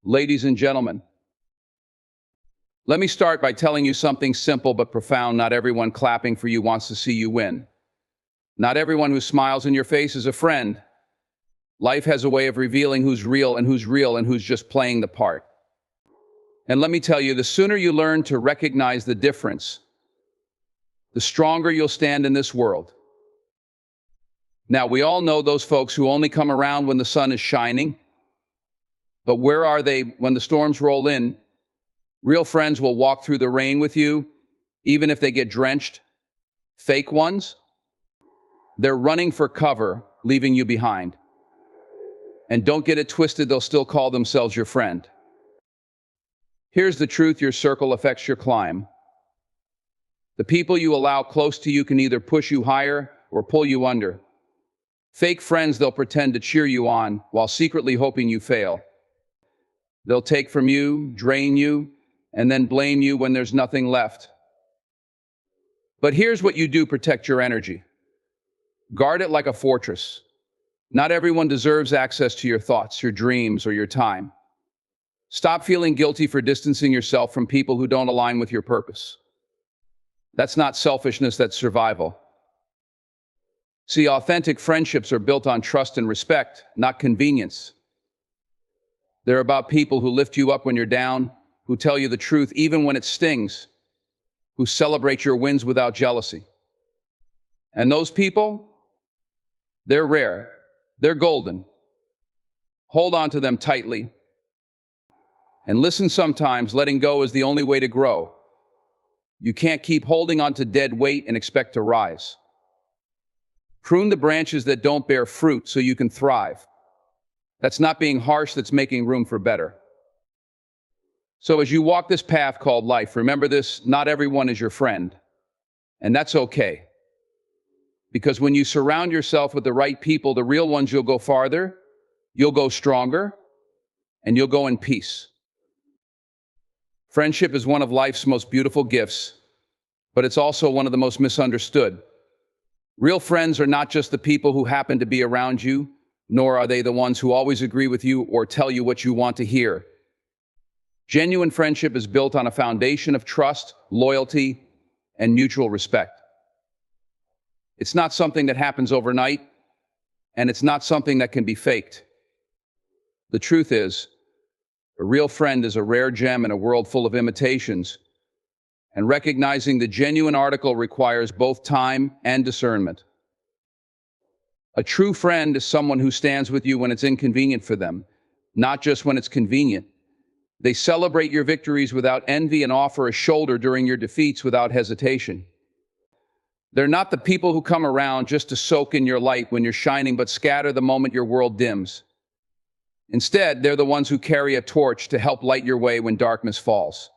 Ladies and gentlemen, let me start by telling you something simple but profound. Not everyone clapping for you wants to see you win. Not everyone who smiles in your face is a friend. Life has a way of revealing who's real and who's just playing the part. And let me tell you, the sooner you learn to recognize the difference, the stronger you'll stand in this world. Now, we all know those folks who only come around when the sun is shining. But where are they when the storms roll in? Real friends will walk through the rain with you, even if they get drenched. Fake ones? They're running for cover, leaving you behind. And don't get it twisted, they'll still call themselves your friend. Here's the truth: your circle affects your climb. The people you allow close to you can either push you higher or pull you under. Fake friends, they'll pretend to cheer you on while secretly hoping you fail. They'll take from you, drain you, and then blame you when there's nothing left. But here's what you do: protect your energy. Guard it like a fortress. Not everyone deserves access to your thoughts, your dreams, or your time. Stop feeling guilty for distancing yourself from people who don't align with your purpose. That's not selfishness, that's survival. See, authentic friendships are built on trust and respect, not convenience. They're about people who lift you up when you're down, who tell you the truth even when it stings, who celebrate your wins without jealousy. And those people, they're rare. They're golden. Hold on to them tightly. And listen, sometimes letting go is the only way to grow. You can't keep holding on to dead weight and expect to rise. Prune the branches that don't bear fruit so you can thrive. That's not being harsh, that's making room for better. So as you walk this path called life, remember this: not everyone is your friend. And that's okay. Because when you surround yourself with the right people, the real ones, you'll go farther, you'll go stronger, and you'll go in peace. Friendship is one of life's most beautiful gifts, but it's also one of the most misunderstood. Real friends are not just the people who happen to be around you, nor are they the ones who always agree with you or tell you what you want to hear. Genuine friendship is built on a foundation of trust, loyalty, and mutual respect. It's not something that happens overnight, and it's not something that can be faked. The truth is, a real friend is a rare gem in a world full of imitations, and recognizing the genuine article requires both time and discernment. A true friend is someone who stands with you when it's inconvenient for them, not just when it's convenient. They celebrate your victories without envy and offer a shoulder during your defeats without hesitation. They're not the people who come around just to soak in your light when you're shining, but scatter the moment your world dims. Instead, they're the ones who carry a torch to help light your way when darkness falls.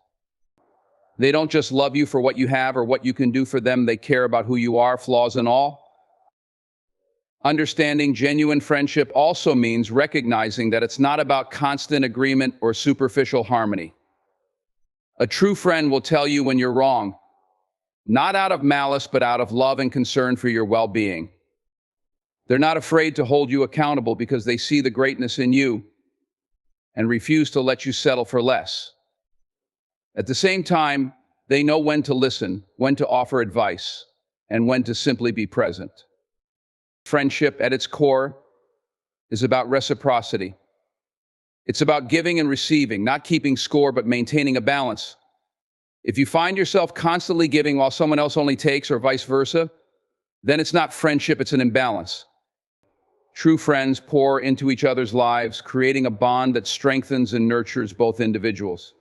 They don't just love you for what you have or what you can do for them, they care about who you are, flaws and all. Understanding genuine friendship also means recognizing that it's not about constant agreement or superficial harmony. A true friend will tell you when you're wrong, not out of malice, but out of love and concern for your well-being. They're not afraid to hold you accountable because they see the greatness in you and refuse to let you settle for less. At the same time, they know when to listen, when to offer advice, and when to simply be present. Friendship, at its core, is about reciprocity. It's about giving and receiving, not keeping score, but maintaining a balance. If you find yourself constantly giving while someone else only takes, or vice versa, then it's not friendship, it's an imbalance. True friends pour into each other's lives, creating a bond that strengthens and nurtures both individuals.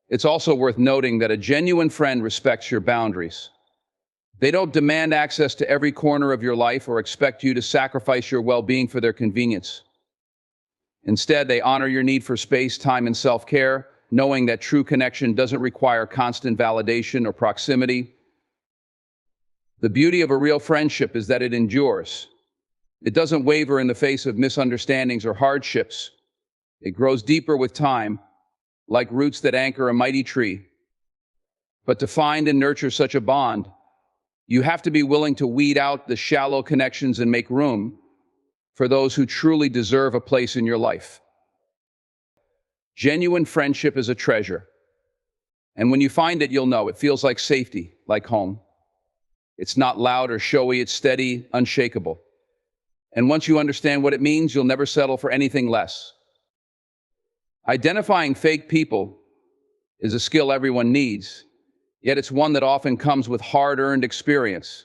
It's also worth noting that a genuine friend respects your boundaries. They don't demand access to every corner of your life or expect you to sacrifice your well-being for their convenience. Instead, they honor your need for space, time, and self-care, knowing that true connection doesn't require constant validation or proximity. The beauty of a real friendship is that it endures. It doesn't waver in the face of misunderstandings or hardships. It grows deeper with time, like roots that anchor a mighty tree. But to find and nurture such a bond, you have to be willing to weed out the shallow connections and make room for those who truly deserve a place in your life. Genuine friendship is a treasure. And when you find it, you'll know. It feels like safety, like home. It's not loud or showy, it's steady, unshakable. And once you understand what it means, you'll never settle for anything less. Identifying fake people is a skill everyone needs, yet it's one that often comes with hard-earned experience.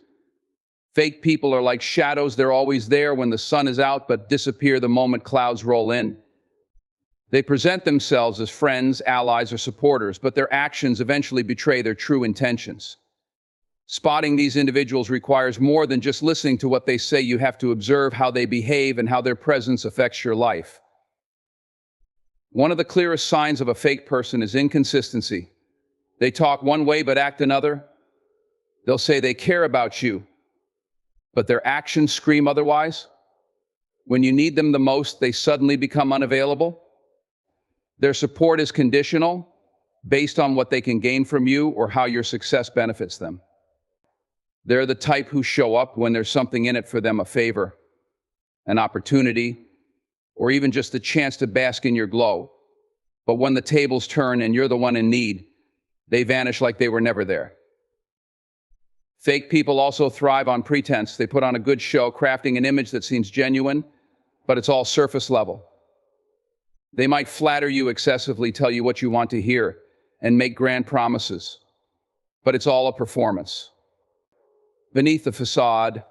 Fake people are like shadows. They're always there when the sun is out, but disappear the moment clouds roll in. They present themselves as friends, allies, or supporters, but their actions eventually betray their true intentions. Spotting these individuals requires more than just listening to what they say. You have to observe how they behave and how their presence affects your life. One of the clearest signs of a fake person is inconsistency. They talk one way but act another. They'll say they care about you, but their actions scream otherwise. When you need them the most, they suddenly become unavailable. Their support is conditional, based on what they can gain from you or how your success benefits them. They're the type who show up when there's something in it for them, a favor, an opportunity, or even just a chance to bask in your glow. But when the tables turn and you're the one in need, they vanish like they were never there. Fake people also thrive on pretense. They put on a good show, crafting an image that seems genuine, but it's all surface level. They might flatter you excessively, tell you what you want to hear, and make grand promises, but it's all a performance. Beneath the facade,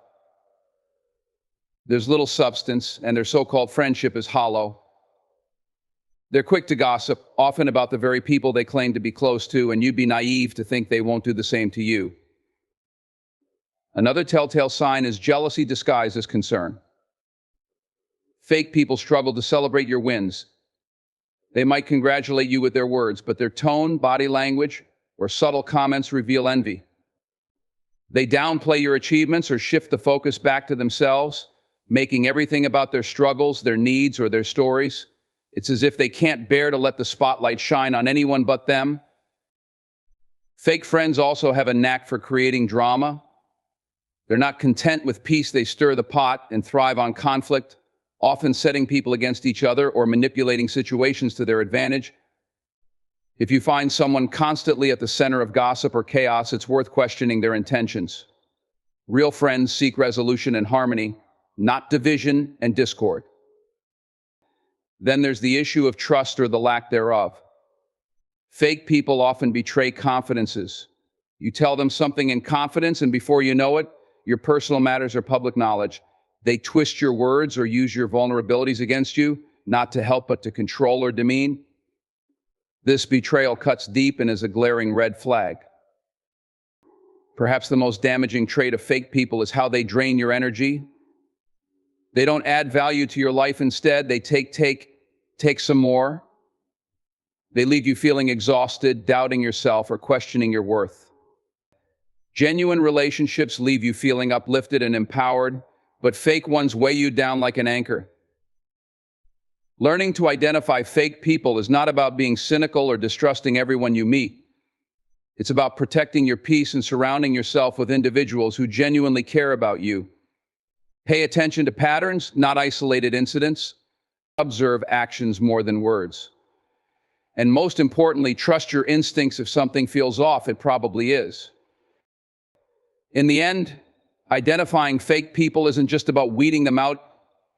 there's little substance, and their so-called friendship is hollow. They're quick to gossip, often about the very people they claim to be close to, and you'd be naive to think they won't do the same to you. Another telltale sign is jealousy disguised as concern. Fake people struggle to celebrate your wins. They might congratulate you with their words, but their tone, body language, or subtle comments reveal envy. They downplay your achievements or shift the focus back to themselves, making everything about their struggles, their needs, or their stories. It's as if they can't bear to let the spotlight shine on anyone but them. Fake friends also have a knack for creating drama. They're not content with peace. They stir the pot and thrive on conflict, often setting people against each other or manipulating situations to their advantage. If you find someone constantly at the center of gossip or chaos, it's worth questioning their intentions. Real friends seek resolution and harmony, not division and discord. Then there's the issue of trust or the lack thereof. Fake people often betray confidences. You tell them something in confidence, and before you know it, your personal matters are public knowledge. They twist your words or use your vulnerabilities against you, not to help but to control or demean. This betrayal cuts deep and is a glaring red flag. Perhaps the most damaging trait of fake people is how they drain your energy. They don't add value to your life. Instead, they take some more. They leave you feeling exhausted, doubting yourself, or questioning your worth. Genuine relationships leave you feeling uplifted and empowered, but fake ones weigh you down like an anchor. Learning to identify fake people is not about being cynical or distrusting everyone you meet. It's about protecting your peace and surrounding yourself with individuals who genuinely care about you. Pay attention to patterns, not isolated incidents. Observe actions more than words. And most importantly, trust your instincts. If something feels off, it probably is. In the end, identifying fake people isn't just about weeding them out.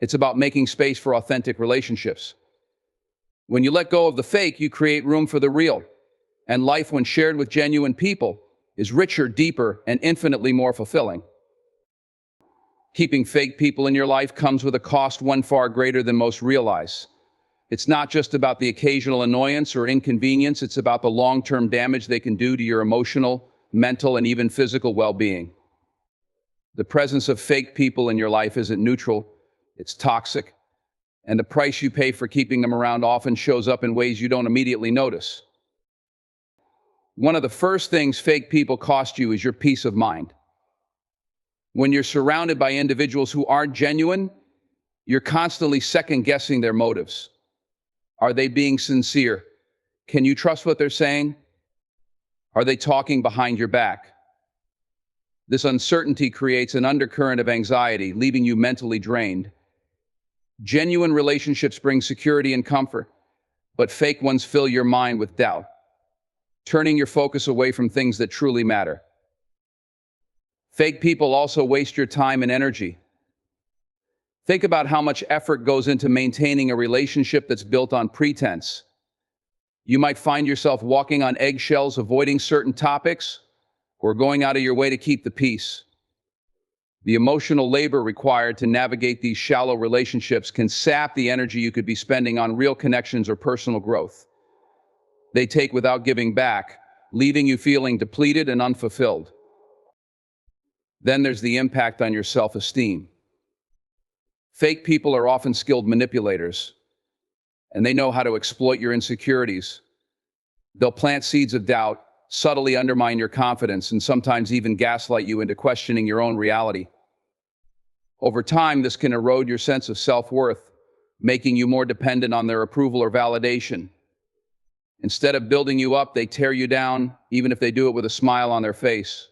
It's about making space for authentic relationships. When you let go of the fake, you create room for the real. And life, when shared with genuine people, is richer, deeper, and infinitely more fulfilling. Keeping fake people in your life comes with a cost, one far greater than most realize. It's not just about the occasional annoyance or inconvenience. It's about the long-term damage they can do to your emotional, mental, and even physical well-being. The presence of fake people in your life isn't neutral. It's toxic, and the price you pay for keeping them around often shows up in ways you don't immediately notice. One of the first things fake people cost you is your peace of mind. When you're surrounded by individuals who aren't genuine, you're constantly second-guessing their motives. Are they being sincere? Can you trust what they're saying? Are they talking behind your back? This uncertainty creates an undercurrent of anxiety, leaving you mentally drained. Genuine relationships bring security and comfort. but fake ones fill your mind with doubt, turning your focus away from things that truly matter. Fake people also waste your time and energy. Think about how much effort goes into maintaining a relationship that's built on pretense. You might find yourself walking on eggshells, avoiding certain topics, or going out of your way to keep the peace. The emotional labor required to navigate these shallow relationships can sap the energy you could be spending on real connections or personal growth. They take without giving back, leaving you feeling depleted and unfulfilled. Then there's the impact on your self-esteem. Fake people are often skilled manipulators, and they know how to exploit your insecurities. They'll plant seeds of doubt, subtly undermine your confidence, and sometimes even gaslight you into questioning your own reality. Over time, this can erode your sense of self-worth, making you more dependent on their approval or validation. Instead of building you up, they tear you down, even if they do it with a smile on their face.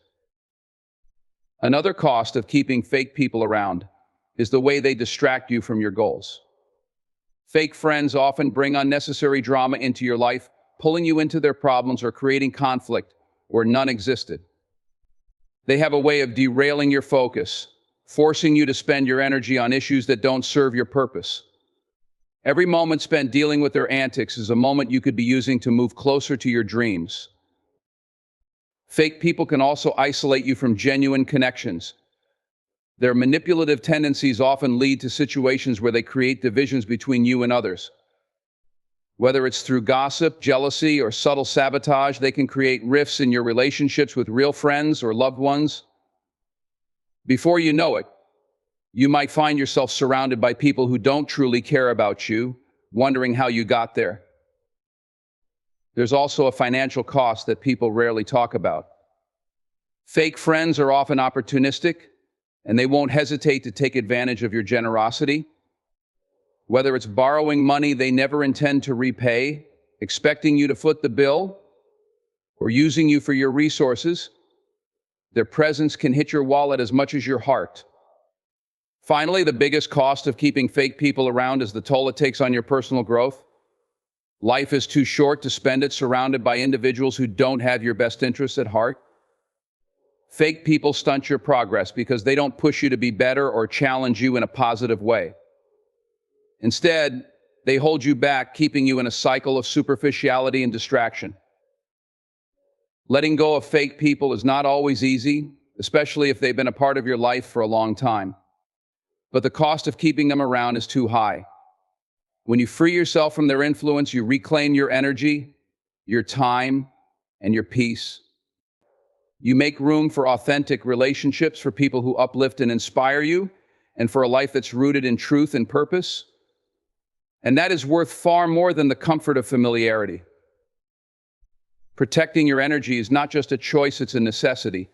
Another cost of keeping fake people around is the way they distract you from your goals. Fake friends often bring unnecessary drama into your life, pulling you into their problems or creating conflict where none existed. They have a way of derailing your focus, forcing you to spend your energy on issues that don't serve your purpose. Every moment spent dealing with their antics is a moment you could be using to move closer to your dreams. Fake people can also isolate you from genuine connections. Their manipulative tendencies often lead to situations where they create divisions between you and others. Whether it's through gossip, jealousy, or subtle sabotage, they can create rifts in your relationships with real friends or loved ones. Before you know it, you might find yourself surrounded by people who don't truly care about you, wondering how you got there. There's also a financial cost that people rarely talk about. Fake friends are often opportunistic, and they won't hesitate to take advantage of your generosity. Whether it's borrowing money they never intend to repay, expecting you to foot the bill, or using you for your resources, their presence can hit your wallet as much as your heart. Finally, the biggest cost of keeping fake people around is the toll it takes on your personal growth. Life is too short to spend it surrounded by individuals who don't have your best interests at heart. Fake people stunt your progress because they don't push you to be better or challenge you in a positive way. Instead, they hold you back, keeping you in a cycle of superficiality and distraction. Letting go of fake people is not always easy, especially if they've been a part of your life for a long time. But the cost of keeping them around is too high. When you free yourself from their influence, you reclaim your energy, your time, and your peace. You make room for authentic relationships, for people who uplift and inspire you, and for a life that's rooted in truth and purpose. And that is worth far more than the comfort of familiarity. Protecting your energy is not just a choice, it's a necessity.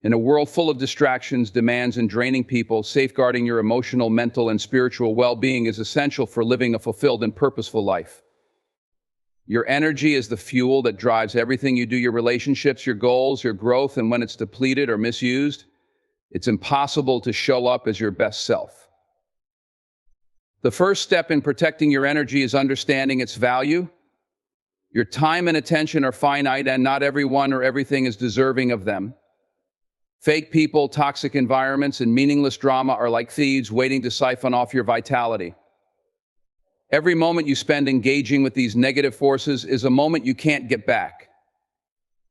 In a world full of distractions, demands, and draining people, safeguarding your emotional, mental, and spiritual well-being is essential for living a fulfilled and purposeful life. Your energy is the fuel that drives everything you do, your relationships, your goals, your growth, and when it's depleted or misused, it's impossible to show up as your best self. The first step in protecting your energy is understanding its value. Your time and attention are finite, and not everyone or everything is deserving of them. Fake people, toxic environments, and meaningless drama are like thieves waiting to siphon off your vitality. Every moment you spend engaging with these negative forces is a moment you can't get back.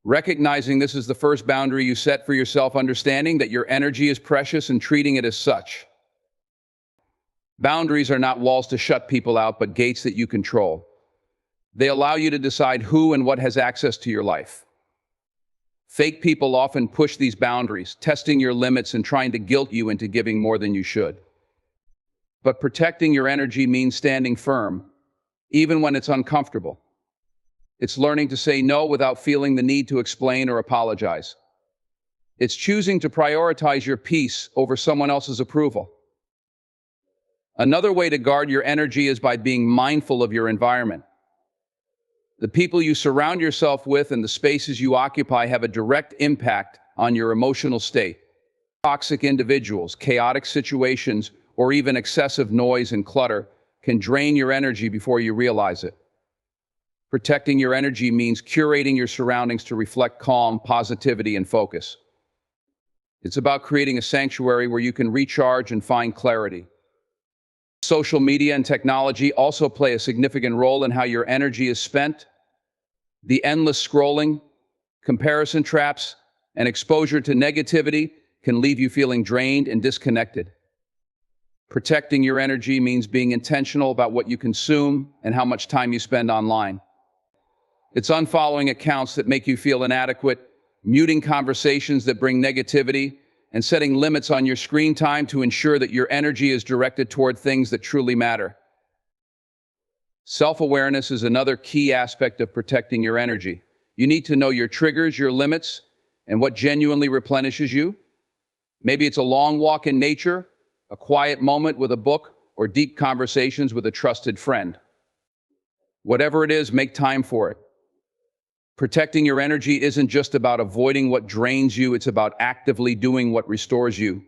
Recognizing this is the first boundary you set for yourself, understanding that your energy is precious and treating it as such. Boundaries are not walls to shut people out, but gates that you control. They allow you to decide who and what has access to your life. Fake people often push these boundaries, testing your limits and trying to guilt you into giving more than you should. But protecting your energy means standing firm, even when it's uncomfortable. It's learning to say no without feeling the need to explain or apologize. It's choosing to prioritize your peace over someone else's approval. Another way to guard your energy is by being mindful of your environment. The people you surround yourself with and the spaces you occupy have a direct impact on your emotional state. Toxic individuals, chaotic situations, or even excessive noise and clutter can drain your energy before you realize it. Protecting your energy means curating your surroundings to reflect calm, positivity, and focus. It's about creating a sanctuary where you can recharge and find clarity. Social media and technology also play a significant role in how your energy is spent. The endless scrolling, comparison traps, and exposure to negativity can leave you feeling drained and disconnected. Protecting your energy means being intentional about what you consume and how much time you spend online. It's unfollowing accounts that make you feel inadequate, muting conversations that bring negativity, and setting limits on your screen time to ensure that your energy is directed toward things that truly matter. Self-awareness is another key aspect of protecting your energy. You need to know your triggers, your limits, and what genuinely replenishes you. Maybe it's a long walk in nature, a quiet moment with a book, or deep conversations with a trusted friend. Whatever it is, make time for it. Protecting your energy isn't just about avoiding what drains you, it's about actively doing what restores you.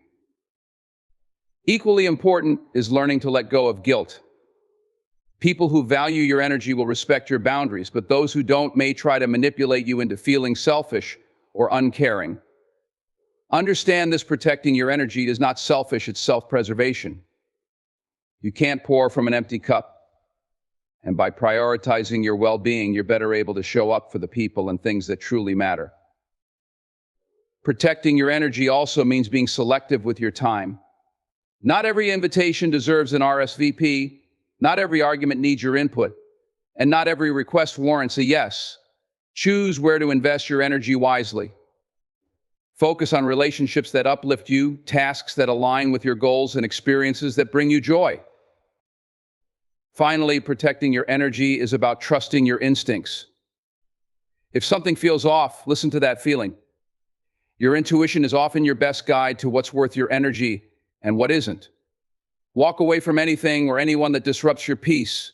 Equally important is learning to let go of guilt. People who value your energy will respect your boundaries, but those who don't may try to manipulate you into feeling selfish or uncaring. Understand this: protecting your energy is not selfish, it's self-preservation. You can't pour from an empty cup. And by prioritizing your well-being, you're better able to show up for the people and things that truly matter. Protecting your energy also means being selective with your time. Not every invitation deserves an RSVP, not every argument needs your input, and not every request warrants a yes. Choose where to invest your energy wisely. Focus on relationships that uplift you, tasks that align with your goals, and experiences that bring you joy. Finally, protecting your energy is about trusting your instincts. If something feels off, listen to that feeling. Your intuition is often your best guide to what's worth your energy and what isn't. Walk away from anything or anyone that disrupts your peace,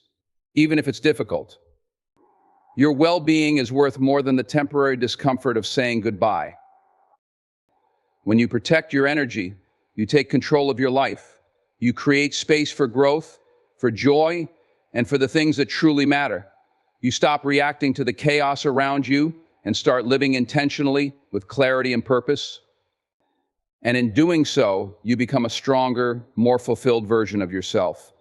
even if it's difficult. Your well-being is worth more than the temporary discomfort of saying goodbye. When you protect your energy, you take control of your life. You create space for growth, for joy, and for the things that truly matter. You stop reacting to the chaos around you and start living intentionally with clarity and purpose. And in doing so, you become a stronger, more fulfilled version of yourself.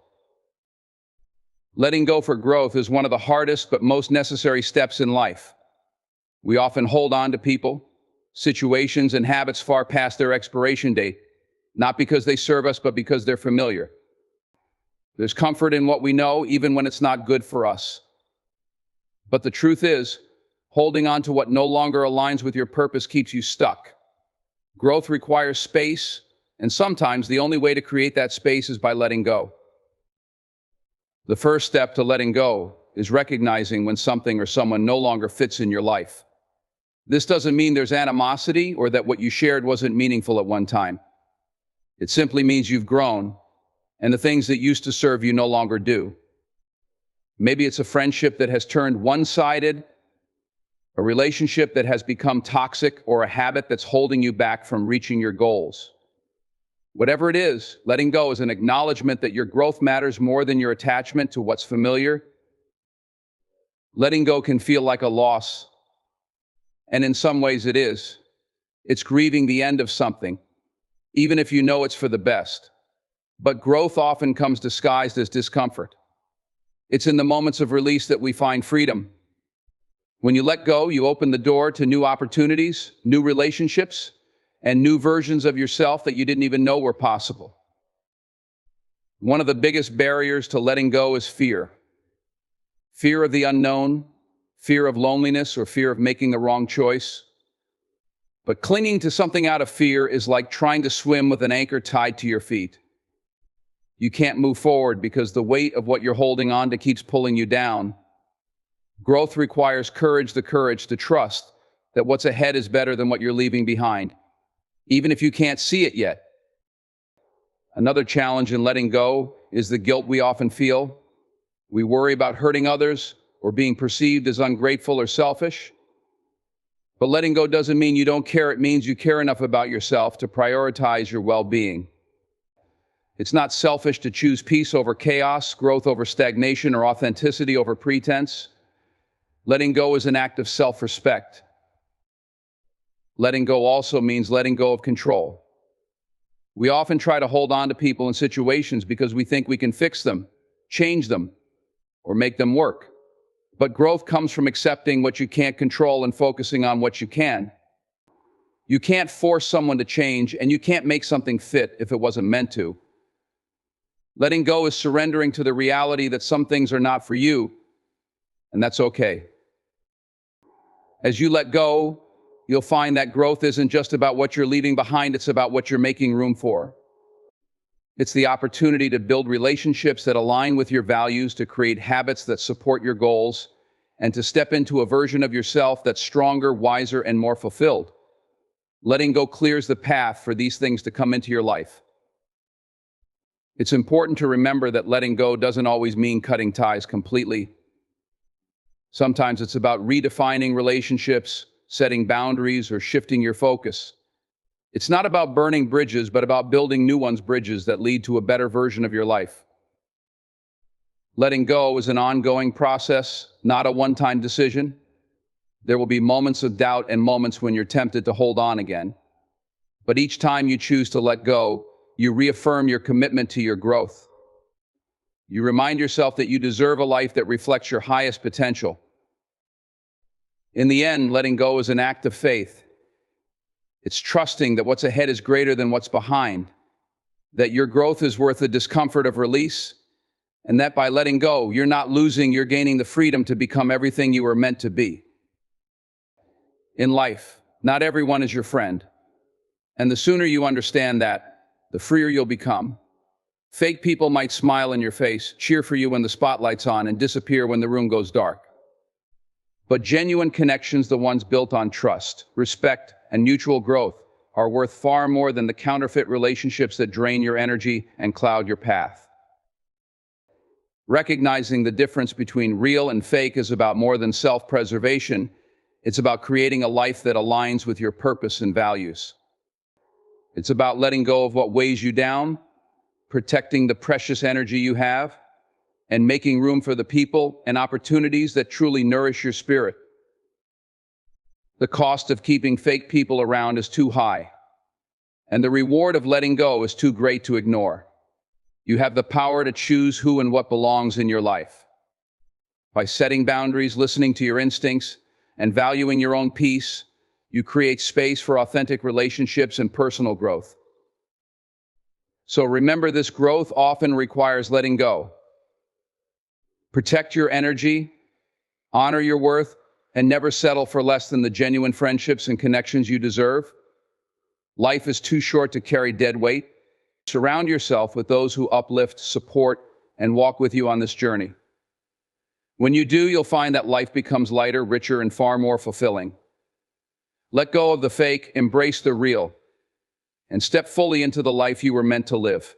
Letting go for growth is one of the hardest but most necessary steps in life. We often hold on to people, situations, and habits far past their expiration date, not because they serve us, but because they're familiar. There's comfort in what we know, even when it's not good for us. But the truth is, holding on to what no longer aligns with your purpose keeps you stuck. Growth requires space, and sometimes the only way to create that space is by letting go. The first step to letting go is recognizing when something or someone no longer fits in your life. This doesn't mean there's animosity or that what you shared wasn't meaningful at one time. It simply means you've grown, and the things that used to serve you no longer do. Maybe it's a friendship that has turned one-sided, a relationship that has become toxic, or a habit that's holding you back from reaching your goals. Whatever it is, letting go is an acknowledgement that your growth matters more than your attachment to what's familiar. Letting go can feel like a loss, and in some ways it is. It's grieving the end of something, even if you know it's for the best. But growth often comes disguised as discomfort. It's in the moments of release that we find freedom. When you let go, you open the door to new opportunities, new relationships, and new versions of yourself that you didn't even know were possible. One of the biggest barriers to letting go is fear. Fear of the unknown, fear of loneliness, or fear of making the wrong choice. But clinging to something out of fear is like trying to swim with an anchor tied to your feet. You can't move forward because the weight of what you're holding on to keeps pulling you down. Growth requires courage, the courage to trust that what's ahead is better than what you're leaving behind, even if you can't see it yet. Another challenge in letting go is the guilt we often feel. We worry about hurting others or being perceived as ungrateful or selfish. But letting go doesn't mean you don't care. It means you care enough about yourself to prioritize your well-being. It's not selfish to choose peace over chaos, growth over stagnation, or authenticity over pretense. Letting go is an act of self-respect. Letting go also means letting go of control. We often try to hold on to people and situations because we think we can fix them, change them, or make them work. But growth comes from accepting what you can't control and focusing on what you can. You can't force someone to change, and you can't make something fit if it wasn't meant to. Letting go is surrendering to the reality that some things are not for you, and that's okay. As you let go, you'll find that growth isn't just about what you're leaving behind, it's about what you're making room for. It's the opportunity to build relationships that align with your values, to create habits that support your goals, and to step into a version of yourself that's stronger, wiser, and more fulfilled. Letting go clears the path for these things to come into your life. It's important to remember that letting go doesn't always mean cutting ties completely. Sometimes it's about redefining relationships, setting boundaries, or shifting your focus. It's not about burning bridges, but about building new ones, bridges that lead to a better version of your life. Letting go is an ongoing process, not a one-time decision. There will be moments of doubt and moments when you're tempted to hold on again. But each time you choose to let go, you reaffirm your commitment to your growth. You remind yourself that you deserve a life that reflects your highest potential. In the end, letting go is an act of faith. It's trusting that what's ahead is greater than what's behind, that your growth is worth the discomfort of release, and that by letting go, you're not losing, you're gaining the freedom to become everything you were meant to be. In life, not everyone is your friend, and the sooner you understand that, the freer you'll become. Fake people might smile in your face, cheer for you when the spotlight's on, and disappear when the room goes dark. But genuine connections, the ones built on trust, respect, and mutual growth, are worth far more than the counterfeit relationships that drain your energy and cloud your path. Recognizing the difference between real and fake is about more than self-preservation. It's about creating a life that aligns with your purpose and values. It's about letting go of what weighs you down, protecting the precious energy you have, and making room for the people and opportunities that truly nourish your spirit. The cost of keeping fake people around is too high, and the reward of letting go is too great to ignore. You have the power to choose who and what belongs in your life. By setting boundaries, listening to your instincts, and valuing your own peace, you create space for authentic relationships and personal growth. So remember, this growth often requires letting go. Protect your energy, honor your worth, and never settle for less than the genuine friendships and connections you deserve. Life is too short to carry dead weight. Surround yourself with those who uplift, support, and walk with you on this journey. When you do, you'll find that life becomes lighter, richer, and far more fulfilling. Let go of the fake, embrace the real, and step fully into the life you were meant to live.